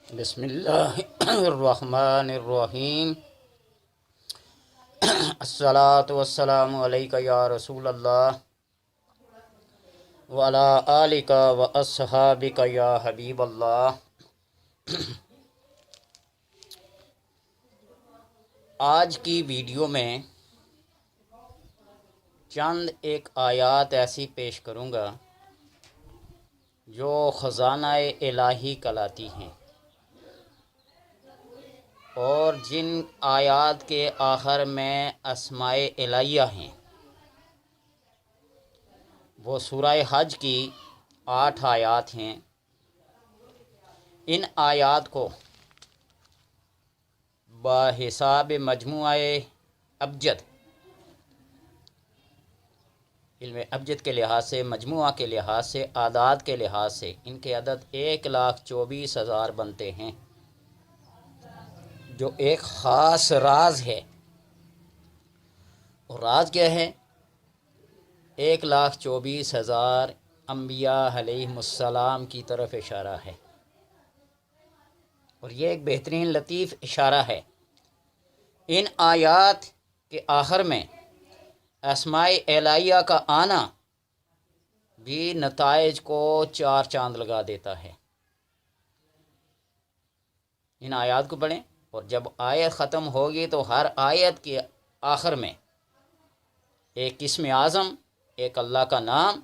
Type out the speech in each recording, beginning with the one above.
بسم اللہ الرحمن الرحیم۔ الصلاۃ والسلام علیک یا رسول اللہ وعلی آلک و اصحابک یا حبیب اللہ۔ آج کی ویڈیو میں چند ایک آیات ایسی پیش کروں گا جو خزانہ الہی کہلاتی ہیں، اور جن آیات کے آخر میں اسماء الہیہ ہیں وہ سورہ حج کی 8 آیات ہیں۔ ان آیات کو بحساب مجموعہ ابجد، علم ابجد کے لحاظ سے، مجموعہ کے لحاظ سے، اعداد کے لحاظ سے ان کے عدد 1,24,000 بنتے ہیں، جو ایک خاص راز ہے۔ اور راز کیا ہے؟ 1,24,000 انبیاء علیہم السلام کی طرف اشارہ ہے، اور یہ ایک بہترین لطیف اشارہ ہے۔ ان آیات کے آخر میں اسماء الہیہ کا آنا بھی نتائج کو 4 چاند لگا دیتا ہے۔ ان آیات کو پڑھیں، اور جب آیت ختم ہوگی تو ہر آیت کے آخر میں ایک اسم اعظم، ایک اللہ کا نام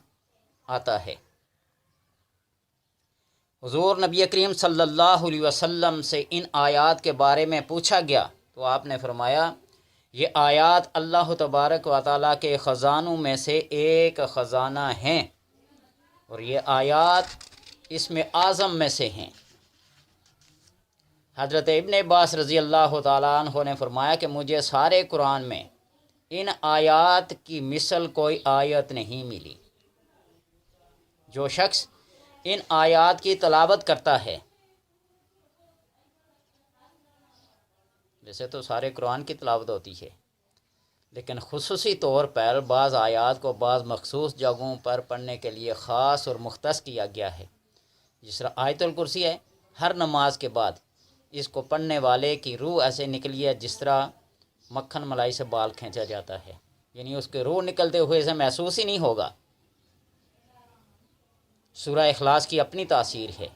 آتا ہے۔ حضور نبی کریم صلی اللہ علیہ وسلم سے ان آیات کے بارے میں پوچھا گیا تو آپ نے فرمایا، یہ آیات اللہ تبارک و تعالیٰ کے خزانوں میں سے ایک خزانہ ہیں، اور یہ آیات اسم اعظم میں سے ہیں۔ حضرت ابن عباس رضی اللہ تعالیٰ عنہ نے فرمایا کہ مجھے سارے قرآن میں ان آیات کی مثل کوئی آیت نہیں ملی۔ جو شخص ان آیات کی تلاوت کرتا ہے، ویسے تو سارے قرآن کی تلاوت ہوتی ہے، لیکن خصوصی طور پر بعض آیات کو بعض مخصوص جگہوں پر پڑھنے کے لیے خاص اور مختص کیا گیا ہے۔ جس طرح آیت الکرسی ہے، ہر نماز کے بعد اس کو پڑھنے والے کی روح ایسے نکلی ہے جس طرح مکھن ملائی سے بال کھینچا جاتا ہے، یعنی اس کے روح نکلتے ہوئے اسے محسوس ہی نہیں ہوگا۔ سورہ اخلاص کی اپنی تاثیر ہے،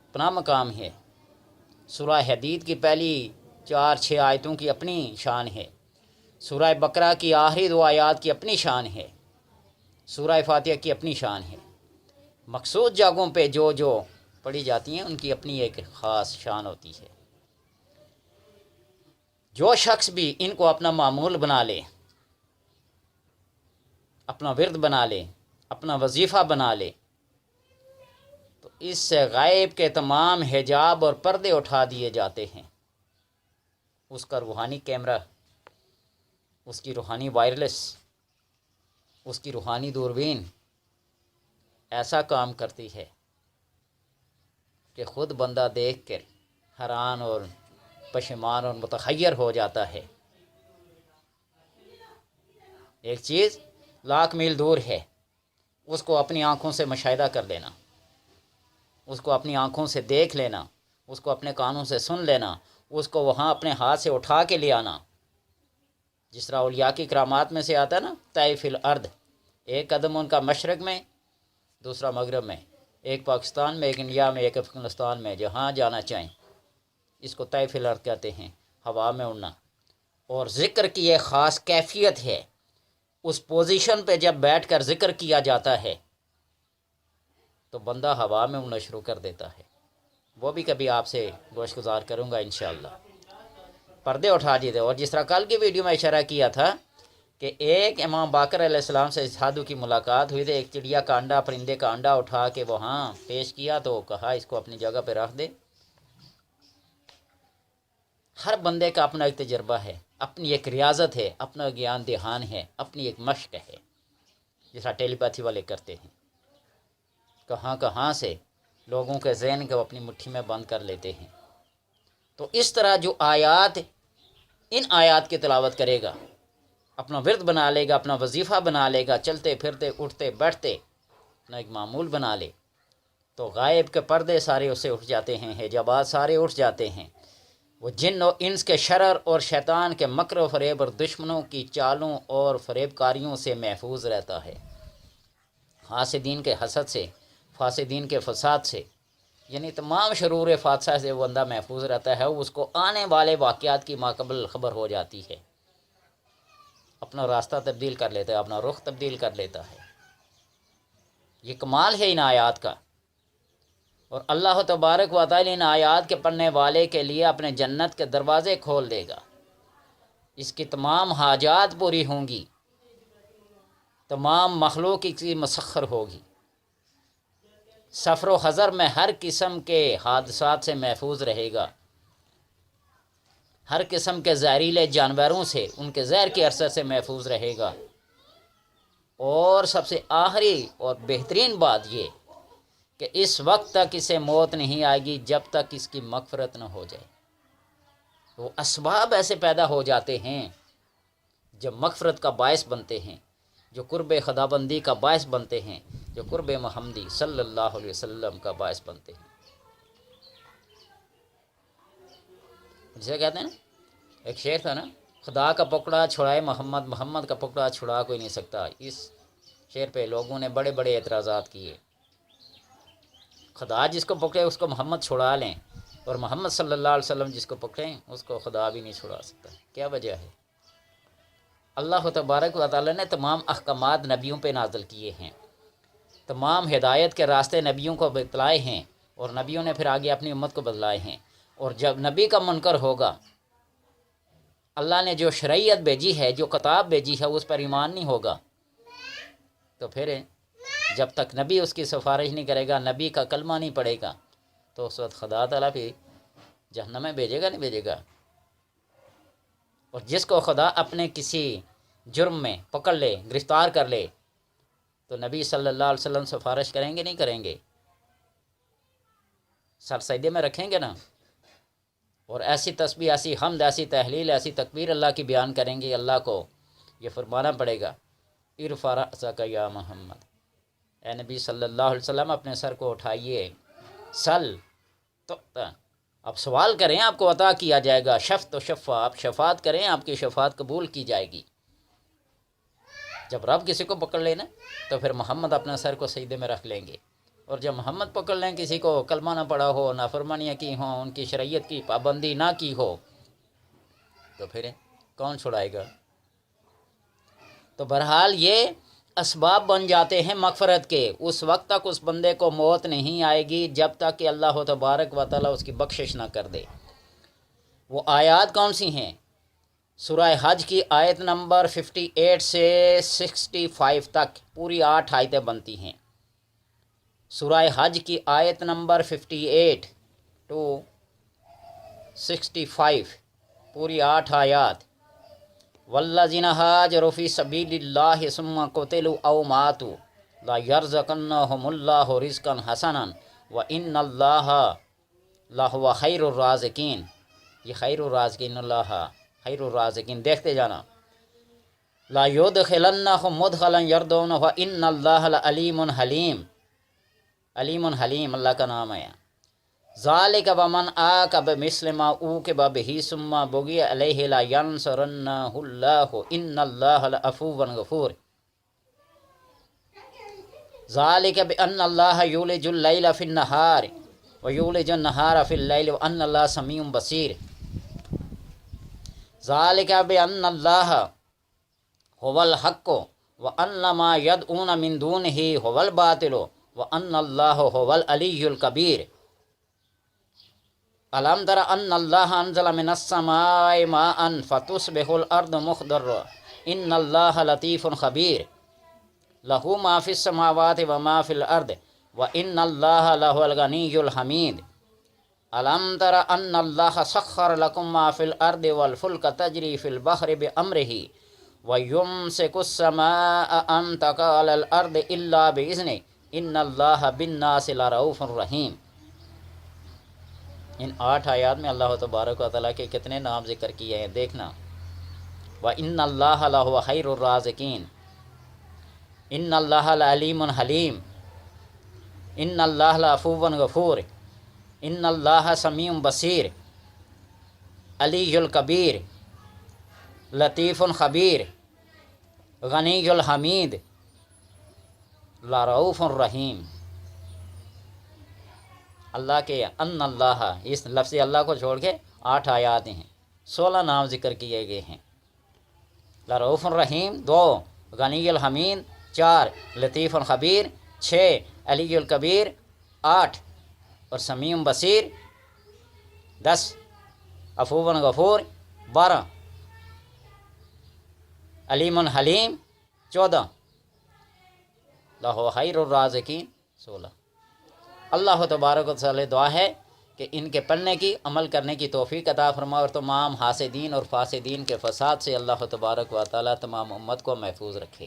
اپنا مقام ہے۔ سورہ حدید کی پہلی 4-6 آیتوں کی اپنی شان ہے۔ سورہ بقرہ کی آخری 2 آیات کی اپنی شان ہے۔ سورہ فاتحہ کی اپنی شان ہے۔ مخصوص جگہوں پہ جو پڑھی جاتی ہیں ان کی اپنی ایک خاص شان ہوتی ہے۔ جو شخص بھی ان کو اپنا معمول بنا لے، اپنا ورد بنا لے، اپنا وظیفہ بنا لے، تو اس سے غیب کے تمام حجاب اور پردے اٹھا دیے جاتے ہیں۔ اس کا روحانی کیمرہ، اس کی روحانی وائرلیس، اس کی روحانی دوربین ایسا کام کرتی ہے کہ خود بندہ دیکھ کر حیران اور پشیمان اور متحیر ہو جاتا ہے۔ ایک چیز لاکھ میل دور ہے، اس کو اپنی آنکھوں سے مشاہدہ کر لینا، اس کو اپنی آنکھوں سے دیکھ لینا، اس کو اپنے کانوں سے سن لینا، اس کو وہاں اپنے ہاتھ سے اٹھا کے لے آنا۔ جس طرح اولیاء کی کرامات میں سے آتا ہے نا، طیف الارض، ایک قدم ان کا مشرق میں، دوسرا مغرب میں، ایک پاکستان میں، ایک انڈیا میں، ایک افغانستان میں، جہاں جانا چاہیں۔ اس کو طیف الارض کہتے ہیں، ہوا میں اڑنا۔ اور ذکر کی ایک خاص کیفیت ہے، اس پوزیشن پہ جب بیٹھ کر ذکر کیا جاتا ہے تو بندہ ہوا میں اڑنا شروع کر دیتا ہے۔ وہ بھی کبھی آپ سے گوش گزار کروں گا انشاءاللہ۔ پردے اٹھا دیتے، اور جس طرح کل کی ویڈیو میں اشارہ کیا تھا کہ ایک امام باقر علیہ السلام سے سادھو کی ملاقات ہوئی تھی، ایک چڑیا کا انڈا، پرندے کا انڈا اٹھا کے وہاں پیش کیا تو کہا اس کو اپنی جگہ پہ رکھ دے۔ ہر بندے کا اپنا ایک تجربہ ہے، اپنی ایک ریاضت ہے، اپنا گیان دہان ہے، اپنی ایک مشق ہے، جس طرح ٹیلی پیتھی والے کرتے ہیں۔ کہاں کہاں سے لوگوں کے ذہن کو اپنی مٹھی میں بند کر لیتے ہیں۔ تو اس طرح جو آیات، ان آیات کی تلاوت کرے گا، اپنا ورد بنا لے گا، اپنا وظیفہ بنا لے گا، چلتے پھرتے اٹھتے بیٹھتے اپنا ایک معمول بنا لے، تو غائب کے پردے سارے اسے اٹھ جاتے ہیں، حجابات سارے اٹھ جاتے ہیں، وہ جن و انس کے شرر اور شیطان کے مکر و فریب اور دشمنوں کی چالوں اور فریب کاریوں سے محفوظ رہتا ہے، حاسدین کے حسد سے، فاسدین کے فساد سے، یعنی تمام شرور فاتحہ سے وہ بندہ محفوظ رہتا ہے، اس کو آنے والے واقعات کی ماقبل خبر ہو جاتی ہے، اپنا راستہ تبدیل کر لیتا ہے، اپنا رخ تبدیل کر لیتا ہے۔ یہ کمال ہے ان آیات کا، اور اللہ تبارک و تعالی ان آیات کے پڑھنے والے کے لیے اپنے جنت کے دروازے کھول دے گا، اس کی تمام حاجات پوری ہوں گی، تمام مخلوق کی مسخر ہوگی، سفر و حضر میں ہر قسم کے حادثات سے محفوظ رہے گا، ہر قسم کے زہریلے جانوروں سے، ان کے زہر کے اثر سے محفوظ رہے گا، اور سب سے آخری اور بہترین بات یہ کہ اس وقت تک اسے موت نہیں آئے گی جب تک اس کی مغفرت نہ ہو جائے۔ وہ اسباب ایسے پیدا ہو جاتے ہیں جو مغفرت کا باعث بنتے ہیں، جو قرب خداوندی کا باعث بنتے ہیں، جو قرب محمدی صلی اللہ علیہ وسلم کا باعث بنتے ہیں۔ جسے کہتے ہیں نا، ایک شعر تھا نا، خدا کا پکڑا چھڑائے محمد، محمد کا پکڑا چھڑا کوئی نہیں سکتا۔ اس شعر پہ لوگوں نے بڑے بڑے اعتراضات کیے، خدا جس کو پکڑے اس کو محمد چھڑا لیں، اور محمد صلی اللہ علیہ وسلم جس کو پکڑیں اس کو خدا بھی نہیں چھڑا سکتا۔ کیا وجہ ہے؟ اللہ تبارک و تعالی نے تمام احکامات نبیوں پہ نازل کیے ہیں، تمام ہدایت کے راستے نبیوں کو بتلائے ہیں، اور نبیوں نے پھر آگے اپنی امت کو بتلائے ہیں، اور جب نبی کا منکر ہوگا، اللہ نے جو شریعت بھیجی ہے، جو کتاب بھیجی ہے، اس پر ایمان نہیں ہوگا، تو پھر جب تک نبی اس کی سفارش نہیں کرے گا، نبی کا کلمہ نہیں پڑھے گا، تو اس وقت خدا تعالیٰ بھی جہنم میں بھیجے گا نہیں بھیجے گا۔ اور جس کو خدا اپنے کسی جرم میں پکڑ لے، گرفتار کر لے، تو نبی صلی اللہ علیہ وسلم سفارش کریں گے نہیں کریں گے؟ سر سجدے میں رکھیں گے نا، اور ایسی تسبیح، ایسی حمد، ایسی تحلیل، ایسی تکبیر اللہ کی بیان کریں گے، اللہ کو یہ فرمانا پڑے گا، ارفع رأسک یا محمد، اے نبی صلی اللہ علیہ وسلم اپنے سر کو اٹھائیے، سل تو اب سوال کریں آپ کو عطا کیا جائے گا، شفت و شفا، آپ شفاعت کریں آپ کی شفاعت قبول کی جائے گی۔ جب رب کسی کو پکڑ لینا تو پھر محمد اپنا سر کو سجدے میں رکھ لیں گے، اور جب محمد پکڑ لیں کسی کو، کلمہ نہ پڑا ہو، نافرمانیاں کی ہوں، ان کی شریعت کی پابندی نہ کی ہو، تو پھر کون چھڑائے گا؟ تو بہرحال یہ اسباب بن جاتے ہیں مغفرت کے، اس وقت تک اس بندے کو موت نہیں آئے گی جب تک کہ اللہ تبارک و تعالیٰ اس کی بخشش نہ کر دے۔ وہ آیات کون سی ہیں؟ سورہ حج کی آیت نمبر 58 سے 65 تک پوری 8 آیتیں بنتی ہیں۔ سورہ حج کی آیت نمبر 58 to 65 پوری 8 آیات۔ والذین ہاجروا فی سبیل اللہ ثم قتلوا او ماتوا لیرزقنہم اللہ رزقا حسنا وان اللہ لہو خیر الرازقین۔ یہ خیر الرازقین، اللہ خیر الرازقین، دیکھتے جانا۔ لا یدخلنہم مدخلا یرضونہ وان اللہ لعلیم حلیم، علیم حلیم اللہ کا نام ہے۔ ذالک ومن عاقب بمثل ما عوقب بہ ثم بغی علیہ لینصرنہ اللہ ان اللہ لعفو غفور۔ ذالک بان اللہ یولج اللیل فی النہار ویولج النہار فی اللیل وان اللہ سمیع بصیر۔ ذالک بان اللہ هو الحق وان ما يدعون من دونه هو الباطل وان اللہ هو العلی الکبیر۔ الم تر ان اللہ انزل من السماء ماء فتصبح الارض مخضرا ان اللہ لطیف خبیر لہ ما فی السماوات وما فی الارض وان اللہ لہ الغنی الحمید۔ الم تر ان اللہ سخر لکم ما فی الارض والفلک تجری فی البحر بامرہ ویمسک السماء ان تقع علی الارض الا باذنہ ان اللہ بالناس لرؤوف رحیم۔ ان 8 آیات میں اللہ تبارک و تعالیٰ کے کتنے نام ذکر کیے ہیں دیکھنا۔ وَإِنَّ اللَّهَ لَهُوَ خَيْرُ الرَّازِقِينَ، ان اللہ علیم حلیم، ان اللہ لعفو غفور، ان اللہ سمیع بصیر، علی الکبیر، لطیف خبیر، غنی الحمید، لرؤوف الرحیم۔ اللہ کے ان اللہ، اس لفظ اللہ کو چھوڑ کے 8 آیات ہیں، 16 نام ذکر کیے گئے ہیں۔ لرؤوف الرحیم 2، غنی الحمید 4، لطیف الخبیر 6، علی الکبیر 8، اور سمیع بصیر 10، عفو غفور 12، علیم حلیم 14، لہو خیر الرازقین 16۔ اللہ تبارک و تعالی دعا ہے کہ ان کے پڑھنے کی، عمل کرنے کی توفیق عطا فرما، اور تمام حاسدین اور فاسدین کے فساد سے اللہ تبارک و تعالی تمام امت کو محفوظ رکھے۔